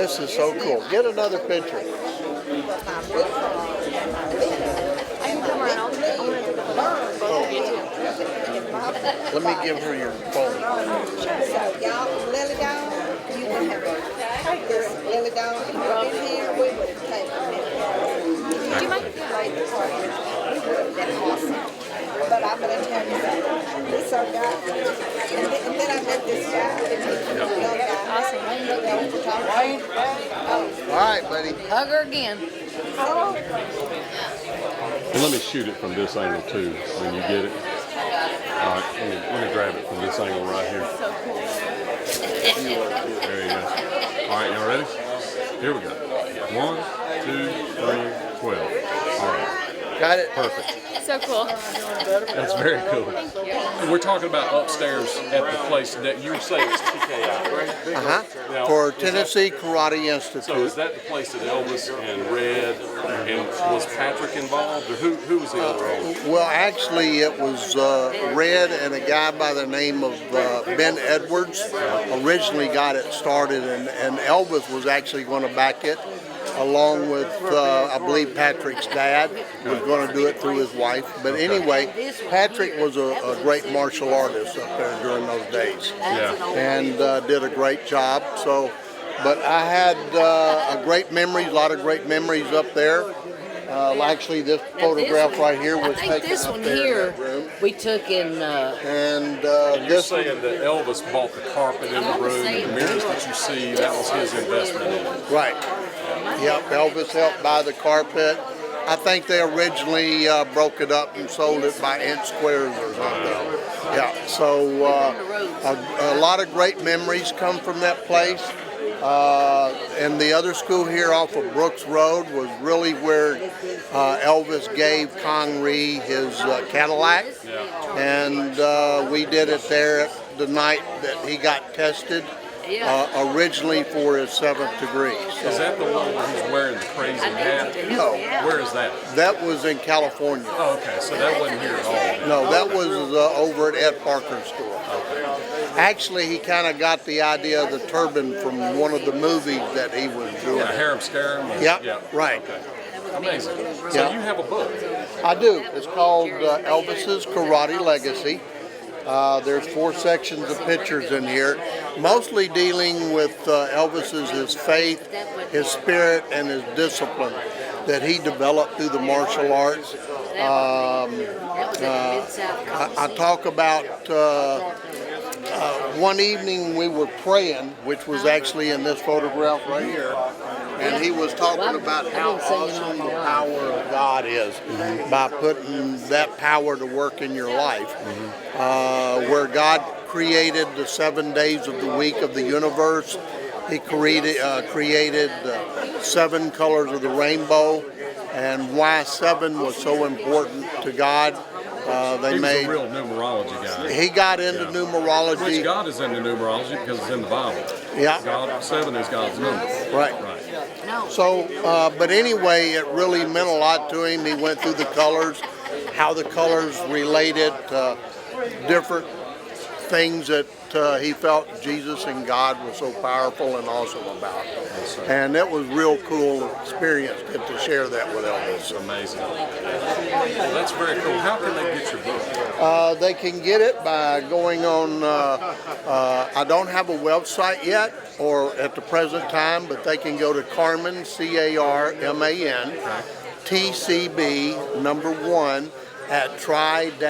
This is so cool. Get another picture. Let me give her your phone. So y'all, Lily Dawn, you can have this Lily Dawn and rub in here. We would have taken it. Do you mind? That's awesome. But I'm going to tell you something. This our guy. And then I met this guy. Young guy. Awesome. All right, buddy. Hug her again. And let me shoot it from this angle too, when you get it. All right, let me grab it from this angle right here. So cool. There you go. All right, y'all ready? Here we go. 1, 2, 3, 12. All right. Got it? Perfect. So cool. That's very cool. And we're talking about upstairs at the place that you say it's TKI, right? Now, For Tennessee Karate Institute. So is that the place that Elvis and Red and was Patrick involved, or who was the other owner? Well, actually, it was Red and a guy by the name of Ben Edwards originally got it started, and Elvis was actually going to back it, along with, I believe, Patrick's dad was going to do it through his wife. But anyway, Patrick was a great martial artist up there during those days, and did a great job. So, but I had a lot of great memories up there. Actually, this photograph right here was taken this up one there here in that room. we took in. And You're this saying that Elvis bought the carpet in the room, and the mirrors that you see, that was his investment in it. Right. Yep, Elvis helped buy the carpet. I think they originally broke it up and sold it by inch squares or something. Yeah, so a lot of great memories come from that place. And the other school here off of Brooks Road was really where Elvis gave Connery his Cadillac. And we did it there the night that he got tested. Originally for his 7th degree. So. Is that the one where he's wearing the crazy hat? No. Where is that? That was in California. Oh, okay. So that wasn't here at all. No, that was over at Ed Parker's store. Actually, he kind of got the idea of the turban from one of the movies that he was doing. Yeah, Harem Scarum. Yep, Yeah. right. Okay. Amazing. So you have a book. I do. It's called Elvis's Karate Legacy. There's 4 sections of pictures in here, mostly dealing with Elvis's his faith, his spirit, and his discipline that he developed through the martial arts. I talk about one evening we were praying, which was actually in this photograph right here, and he was talking about how awesome the power of God is by putting that power to work in your life. Where God created the 7 days of the week of the universe, He created 7 colors of the rainbow, and why 7 was so important to God. He was a real numerology guy. He got into numerology. Which God is into numerology because it's in the Bible. Yeah. God, 7 is God's number. Right. So, but anyway, it really meant a lot to him. He went through the colors, how the colors related to different things that he felt Jesus and God was so powerful and awesome about. And it was real cool experience to get to share that with Elvis. Amazing. Well, that's very cool. How can they get your book? They can get it by going on, I don't have a website yet or at the present time, but they can go to Carman, C-A-R-M-A-N, TCB #1 at tri-lakes.net.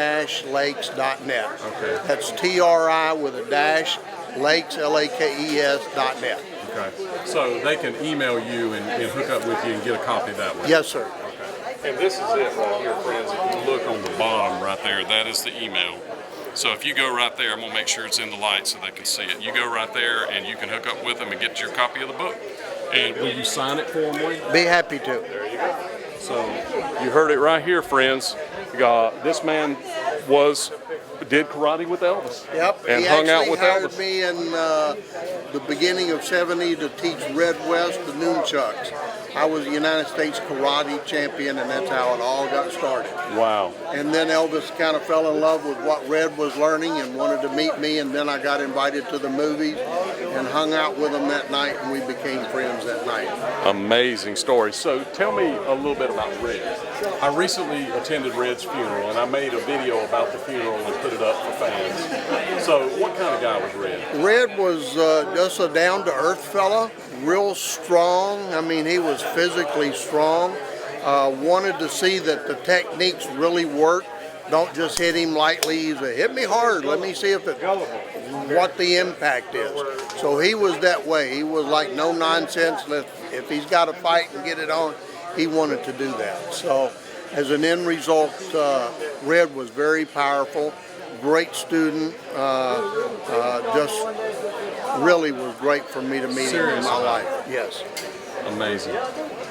Okay. That's TRI with a dash, lakes, LAKES.net. Okay. So they can email you and hook up with you and get a copy that way? Yes, sir. Okay. And this is it right here, friends. If you look on the bottom right there, that is the email. So if you go right there, I'm going to make sure it's in the light so they can see it. You go right there and you can hook up with them and get your copy of the book. And will you sign it for them, Lee? Be happy to. There you go. So you heard it right here, friends. This man did karate with Elvis. Yep, and he hung out actually with hired Elvis. me in the beginning of '70 to teach Red West the nunchucks. I was a United States karate champion, and that's how it all got started. Wow. And then Elvis kind of fell in love with what Red was learning and wanted to meet me, and then I got invited to the movies. and hung out with him that night, and we became friends that night. Amazing story. So tell me a little bit about Red. I recently attended Red's funeral, and I made a video about the funeral and put it up for fans. So what kind of guy was Red? Red was just a down-to-earth fella, real strong. I mean, he was physically strong. Wanted to see that the techniques really worked. Don't just hit him lightly. He said, hit me hard. Let me see what the impact is. So he was that way. He was like no nonsense. If he's got to fight and get it on, he wanted to do that. So as an end result, Red was very powerful, great student. Just really was great for me to meet him in my life. Yes. Amazing.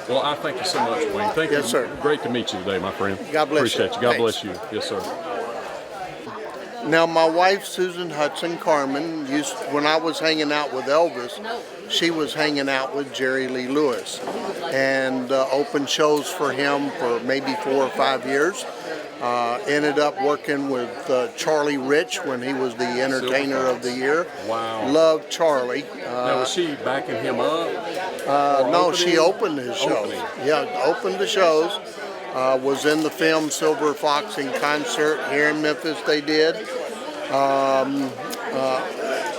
Well, I thank you so much, Wayne. Thank you. Yes, sir. Great to meet you today, my friend. God bless Appreciate you. you. God Thanks. bless you. Yes, sir. Now, my wife, Susan Hudson Carman, when I was hanging out with Elvis, she was hanging out with Jerry Lee Lewis and opened shows for him for maybe 4 or 5 years. Ended up working with Charlie Rich when he was the Entertainer of the Year. Wow. Loved Charlie. Now, was she backing him up? No, she opened his shows. Yeah, opened the shows. Was in the film Silver Fox in Concert here in Memphis. They did.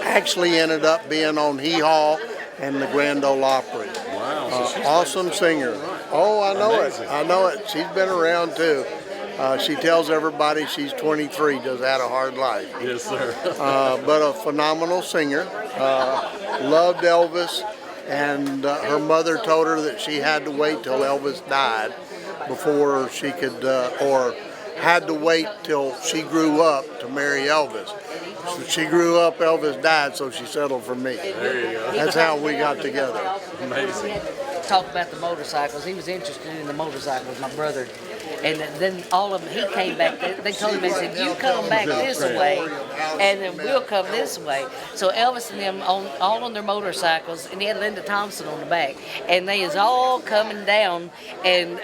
Actually ended up being on Hee Haw and the Grand Ole Opry. Wow. So she's Awesome singer. Oh, I know Amazing. it. I know it. She's been around too. She tells everybody she's 23, just had a hard life. Yes, sir. But a phenomenal singer. Loved Elvis, and her mother told her that she had to wait till Elvis died before she could, or had to wait till she grew up to marry Elvis. So she grew up, Elvis died, so she settled for me. There you go. That's how we got together. Amazing. Talk about the motorcycles. He was interested in the motorcycles, my brother. And then all of them, he came back. They told him, they said, you come back this way, and then we'll come this way. So Elvis and them all on their motorcycles, and he had Linda Thompson on the back. And they is all coming down. And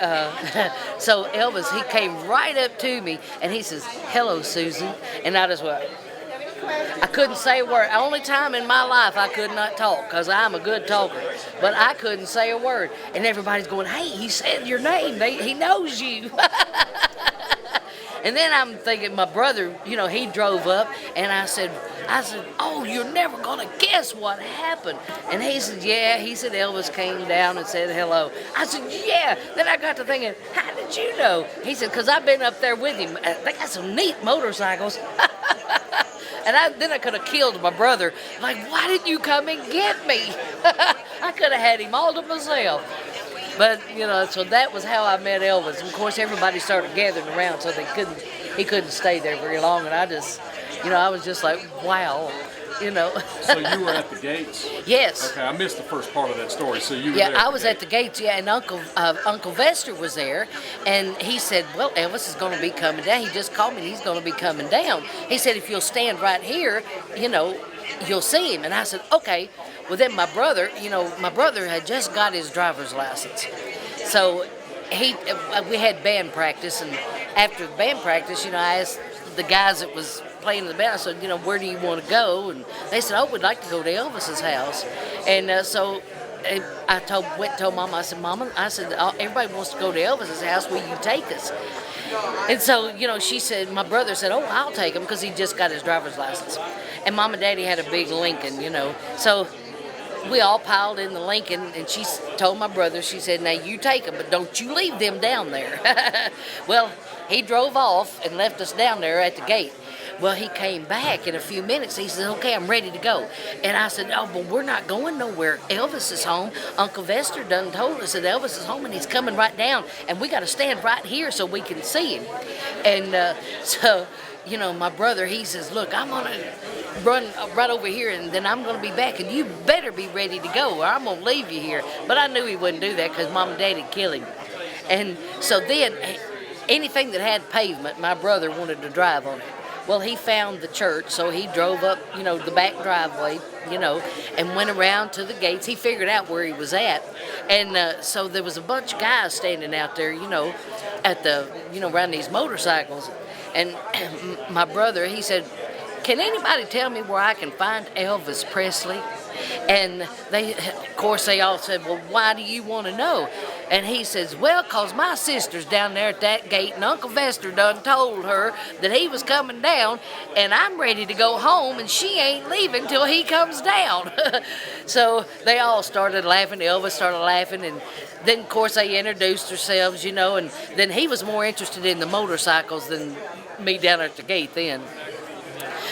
so Elvis, he came right up to me, and he says, hello, Susan. And I just went, I couldn't say a word. Only time in my life I could not talk, because I'm a good talker. But I couldn't say a word. And everybody's going, hey, he said your name. He knows you. And then I'm thinking, my brother, he drove up, and I said, oh, you're never going to guess what happened. And he said, yeah. He said Elvis came down and said hello. I said, yeah. Then I got to thinking, how did you know? He said, because I've been up there with him. They got some neat motorcycles. And then I could have killed my brother. Like, why didn't you come and get me? I could have had him all to myself. But, so that was how I met Elvis. And of course, everybody started gathering around, so he couldn't stay there very long. And I just, I was just like, wow, So you were at the gates? Yes. Okay, I missed the first part of that story. So you were Yeah, there I was at the gates, and Uncle Vester was there, and he said, well, Elvis is going to be coming down. He just called me, and he's going to be coming down. He said, if you'll stand right here, you'll see him. And I said, okay. Well, then my brother had just got his driver's license. So we had band practice, and after the band practice, I asked the guys that was playing the band, I said, where do you want to go? And they said, oh, we'd like to go to Elvis's house. And so I told Mama, I said, Mama, everybody wants to go to Elvis's house. Will you take us? And so, she said, my brother said, oh, I'll take him, because he just got his driver's license. And Mom and Daddy had a big Lincoln, So we all piled in the Lincoln, and she told my brother, she said, now you take them, but don't you leave them down there. Well, he drove off and left us down there at the gate. Well, he came back in a few minutes. He said, okay, I'm ready to go. And I said, oh, but we're not going nowhere. Elvis is home. Uncle Vester done told us that Elvis is home, and he's coming right down. And we got to stand right here so we can see him. And so, my brother, he says, look, I'm going to run right over here, and then I'm going to be back, and you better be ready to go, or I'm going to leave you here. But I knew he wouldn't do that, because Mom and Daddy would kill him. And so then, anything that had pavement, my brother wanted to drive on it. Well, he found the church, so he drove up, the back driveway, and went around to the gates. He figured out where he was at. And so there was a bunch of guys standing out there, at the, around these motorcycles. And my brother, he said, can anybody tell me where I can find Elvis Presley? And of course, they all said, well, why do you want to know? And he says, well, 'cause my sister's down there at that gate, and Uncle Vester done told her that he was coming down, and I'm ready to go home, and she ain't leaving till he comes down. So they all started laughing. Elvis started laughing, and then, of course, they introduced themselves, and then he was more interested in the motorcycles than me down at the gate then.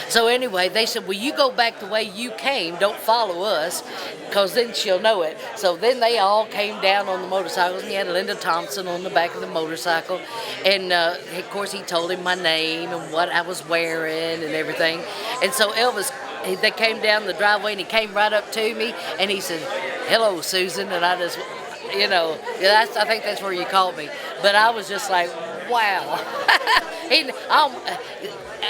So anyway, they said, well, you go back the way you came, don't follow us, because then she'll know it. So then they all came down on the motorcycles, and he had Linda Thompson on the back of the motorcycle. And, of course, he told him my name and what I was wearing and everything. And so Elvis, they came down the driveway, and he came right up to me, and he said, hello, Susan. And I just, I think that's where you called me. But I was just like, wow.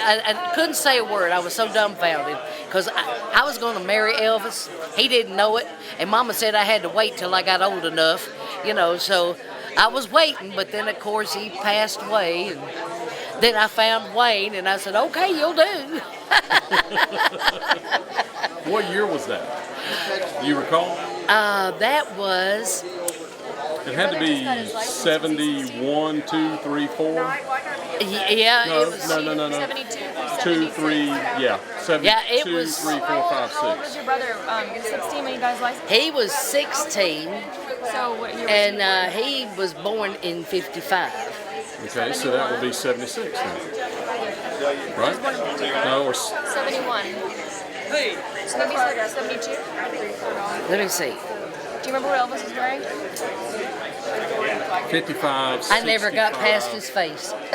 I couldn't say a word. I was so dumbfounded because I was going to marry Elvis. He didn't know it, and Mama said I had to wait till I got old enough, so I was waiting. But then, of course, he passed away, and then I found Wayne, and I said, okay, you'll do. What year was that? Do you recall? That was... It had to be 71, 2, 3, 4. Yeah, No, it was... no. 72 2, 3, yeah. 72, Yeah, it was- 3, 4, 5, How old was 6. your brother? 16 when you got his license? He was 16, So what year was and he was born in 55. Okay, so that would be 76 then. Right? No, or 71. So maybe it's like 72? Let me see. Do you remember what Elvis was wearing? 55, I never got 65, past his face. 16,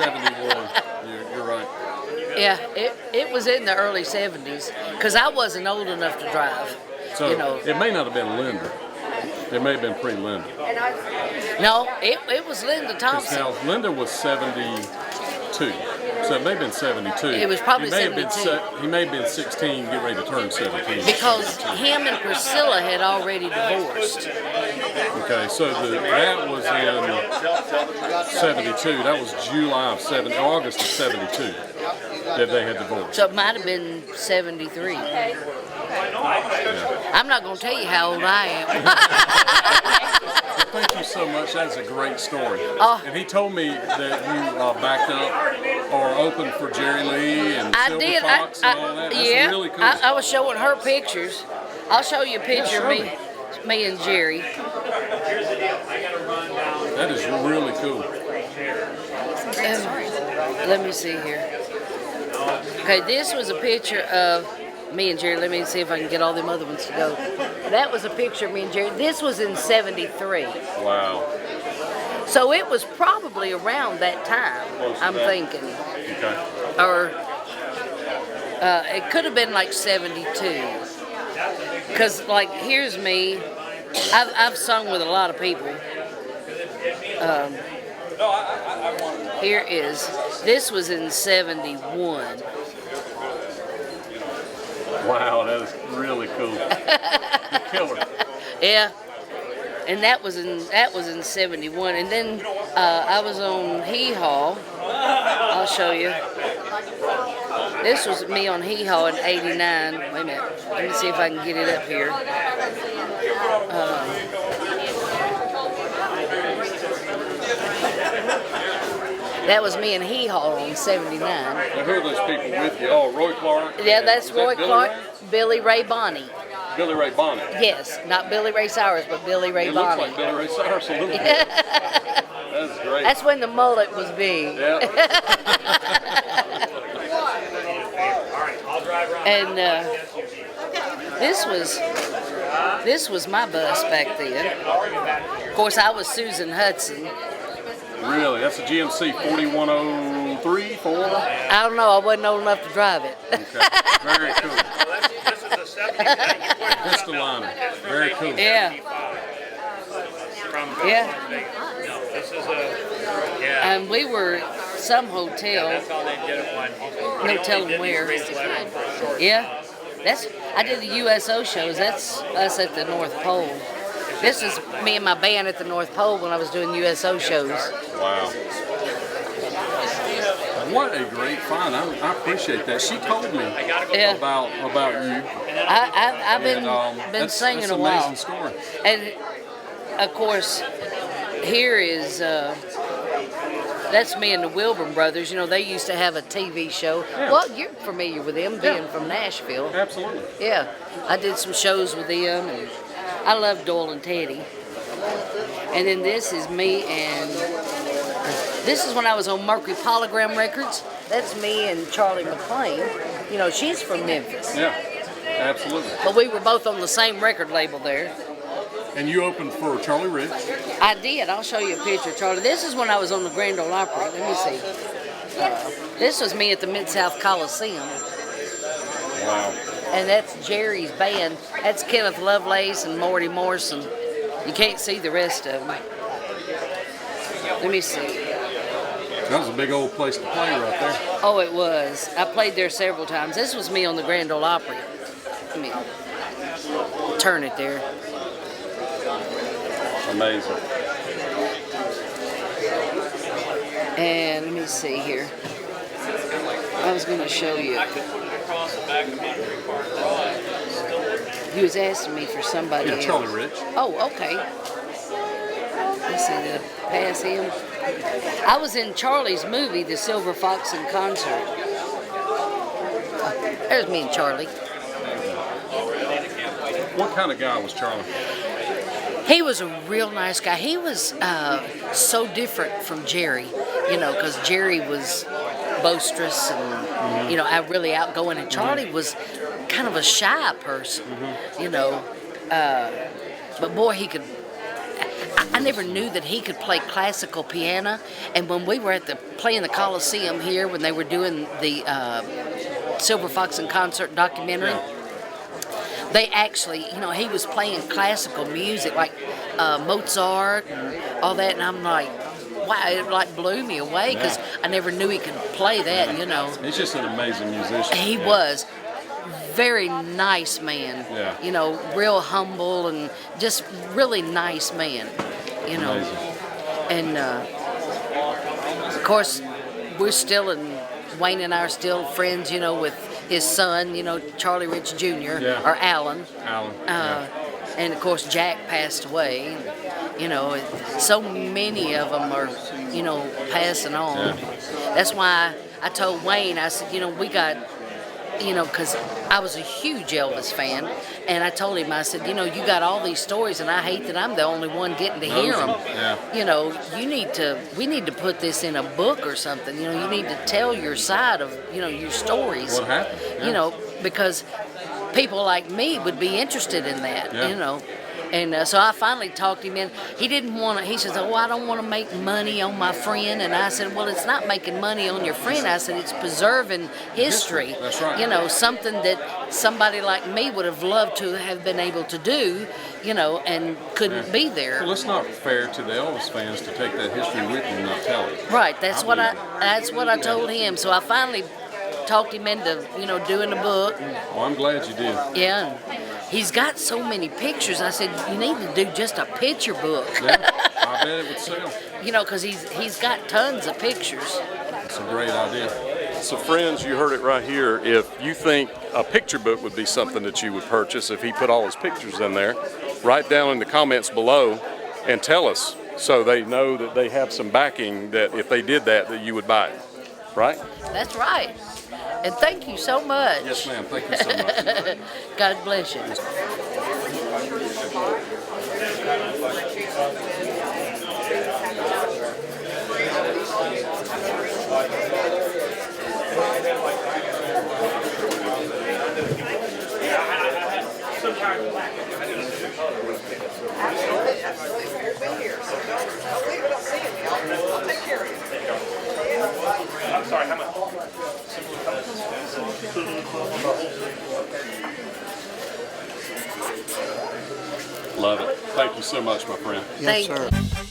71. You're right. Yeah, it was in the early 70s because I wasn't old enough to drive. So it may not have been Linda. It may have been pre-Linda. No, it was Linda Thompson. Now, Linda was 72. So it may have been 72. It was probably he may have been 72. He may have been 16, get ready to turn 17. Because him and Priscilla had already divorced. Okay, so that was in 72. That was August of 72 that they had divorced. So it might have been 73. I'm not going to tell you how old I am. Thank you so much. That's a great story. Oh. And he told me that you backed up or opened for Jerry Lee and I Silver did. Fox and all that. That's Yeah, really cool. I was showing her pictures. I'll show you a picture of show me and Jerry. That is really cool. Let me see here. Okay, this was a picture of me and Jerry. Let me see if I can get all them other ones to go. That was a picture of me and Jerry. This was in 73. Wow. So it was probably around that time, Close to I'm that. thinking. Okay. Or it could have been like 72. Because, like, here's me. I've sung with a lot of people. Here is, this was in 71. Wow, that is really cool. The killer. Yeah. And that was in 71. And then I was on Hee Haw. I'll show you. This was me on Hee Haw in 89. Wait a minute. Let me see if I can get it up here. That was me and Hee Haw on 79. Now, who are those people with you? Oh, Roy Clark. Yeah, that's Is that Roy Billy Clark, Ray? Billy Ray Bonney. Billy Ray Bonnet. Yes, not Billy Ray Cyrus, but Billy Ray It looks Bonney. like Billy Ray Cyrus a little bit. That's great. That's when the mullet was big. Yeah. And this was my bus back then. Of course, I was Susan Hudson. Really? That's a GMC 4103, 4? I don't know. I wasn't old enough to drive it. Okay. Very cool. This is a 70. Vista liner. Very cool. Yeah. Yeah. No, this is a, yeah. And we were some hotel. That's how they did it when. No telling where. Yeah. I did the USO shows. That's us at the North Pole. This is me and my band at the North Pole when I was doing USO shows. Wow. What a great find! I appreciate that. She told me Yeah. about you. I've been That's singing an a while. amazing story. And of course, here is that's me and the Wilburn brothers. You know, they used to have a TV show. Yeah. Well, you're familiar with them, being from Nashville. Absolutely. Yeah, I did some shows with them, and I love Doyle and Teddy. And then this is me, and this is when I was on Mercury Polygram Records. That's me and Charlie McLean. You know, she's from Memphis. Yeah, absolutely. But we were both on the same record label there. And you opened for Charlie Rich. I did. I'll show you a picture, Charlie. This is when I was on the Grand Ole Opry. Let me see. This was me at the Mid-South Coliseum. Wow. And that's Jerry's band. That's Kenneth Lovelace and Morty Morrison. You can't see the rest of them. Let me see. That was a big old place to play right there. Oh, it was. I played there several times. This was me on the Grand Ole Opry. Let me turn it there. Amazing. And let me see here. I was going to show you. He was asking me for somebody Yeah, else. Charlie Rich. Oh, okay. Let's see, did I pass him? I was in Charlie's movie, The Silver Fox in Concert. There's me and Charlie. What kind of guy was Charlie? He was a real nice guy. He was so different from Jerry, you know, because Jerry was boisterous and, you know, really outgoing. And Charlie was kind of a shy person, you know. But boy, he could. I never knew that he could play classical piano. And when we were playing the Coliseum here, when they were doing the Silver Fox in Concert documentary, they actually, you know, he was playing classical music like Mozart and all that, and I'm like, wow, it like blew me away because I never knew he could play that, you know. He's just an amazing musician. He was. Very nice man, you know, real humble and just really nice man, you know. Amazing. And of course, we're still Wayne and I are still friends, you know, with his son, you know, Charlie Rich Jr. or Alan. And of course, Jack passed away. You know, so many of them are, you know, passing on. That's why I told Wayne, I said, you know, we got. You know, because I was a huge Elvis fan, and I told him, I said, you know, you got all these stories, and I hate that I'm the only one getting to hear them. You know, we need to put this in a book or something. You know, you need to tell your side of, you know, your stories. What happened? You know, because people like me would be interested in that, you know. And so I finally talked him in. He didn't want to, he says, oh, I don't want to make money on my friend. And I said, well, it's not making money on your friend. I said, it's preserving history. That's right. You know, something that somebody like me would have loved to have been able to do, you know, and couldn't be there. Well, it's not fair to the Elvis fans to take that history with you and not tell it. Right, that's what I told him. So I finally talked him into, you know, doing a book. Well, I'm glad you did. Yeah. He's got so many pictures. I said, you need to do just a picture book. Yeah, I bet it would sell. You know, because he's got tons of pictures. It's a great idea. So friends, you heard it right here. If you think a picture book would be something that you would purchase if he put all his pictures in there, write down in the comments below and tell us so they know that they have some backing that if they did that you would buy it. Right? That's right. And thank you so much. Yes, ma'am. Thank you so much. God bless you. I'm sorry, how much? Love it. Thank you so much, my friend. Yes, Thank sir. you.